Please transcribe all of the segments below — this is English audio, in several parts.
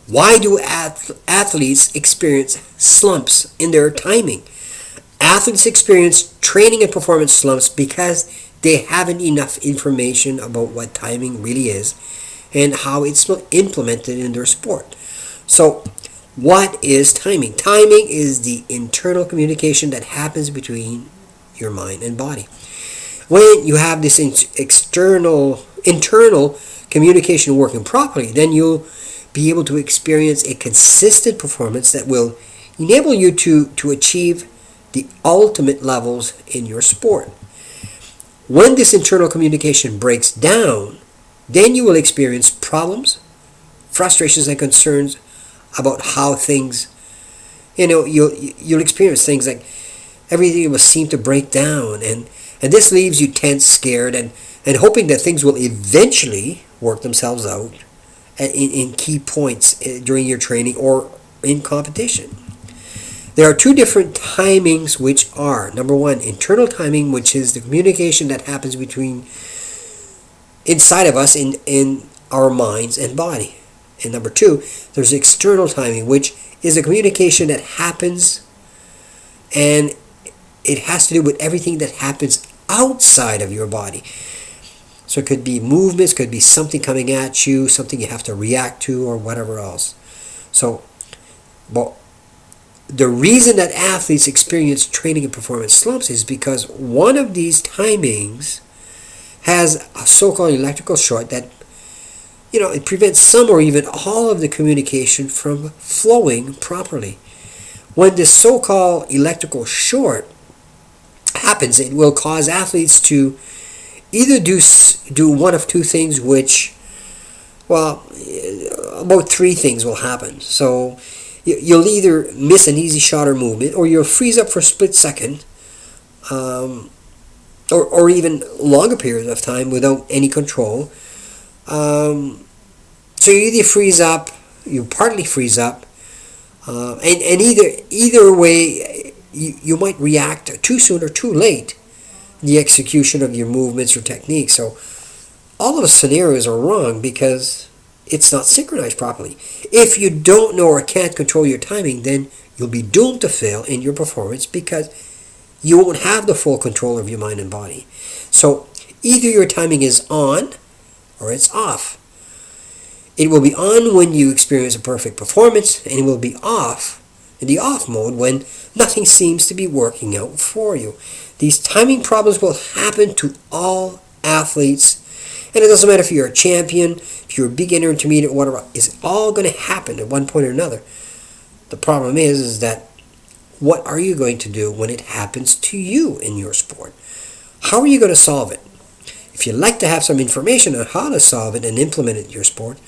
Why do athletes experience slumps in their timing? Athletes experience training and performance slumps because they haven't enough information about what timing really is and how it's implemented in their sport. So, what is timing? Timing is the internal communication that happens between your mind and body. When you have this internal communication working properly, then you'll be able to experience a consistent performance that will enable you to achieve the ultimate levels in your sport. When this internal communication breaks down, then you will experience problems, frustrations, and concerns about how things, you'll experience things like everything will seem to break down, and this leaves you tense, scared, and hoping that things will eventually work themselves out in key points during your training or in competition. There are two different timings, which are, number one, internal timing, which is the communication that happens between inside of us in our minds and body. And number two, there's external timing, which is a communication that happens, and it has to do with everything that happens outside of your body. So it could be movements, could be something coming at you, something you have to react to, or whatever else. So, but the reason that athletes experience training and performance slumps is because one of these timings has a so-called electrical short that, it prevents some or even all of the communication from flowing properly. When this so-called electrical short happens, it will cause athletes to either do one of two things, which, about three things will happen. So you'll either miss an easy shot or movement, or you'll freeze up for a split second, or even longer periods of time without any control. So you either freeze up, you partly freeze up, and either way, you might react too soon or too late in the execution of your movements or techniques. So all of the scenarios are wrong because it's not synchronized properly. If you don't know or can't control your timing, then you'll be doomed to fail in your performance because you won't have the full control of your mind and body. So either your timing is on or it's off. It will be on when you experience a perfect performance, and it will be off in the off mode when nothing seems to be working out for you. These timing problems will happen to all athletes, and it doesn't matter if you're a champion, if you're a beginner, intermediate, whatever. It's all going to happen at one point or another. The problem is that what are you going to do when it happens to you in your sport? How are you going to solve it? If you'd like to have some information on how to solve it and implement it in your sport,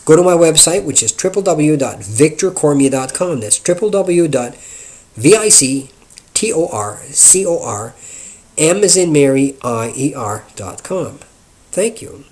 go to my website, which is www.victorcormier.com. That's www.victorcormier.com. Thank you.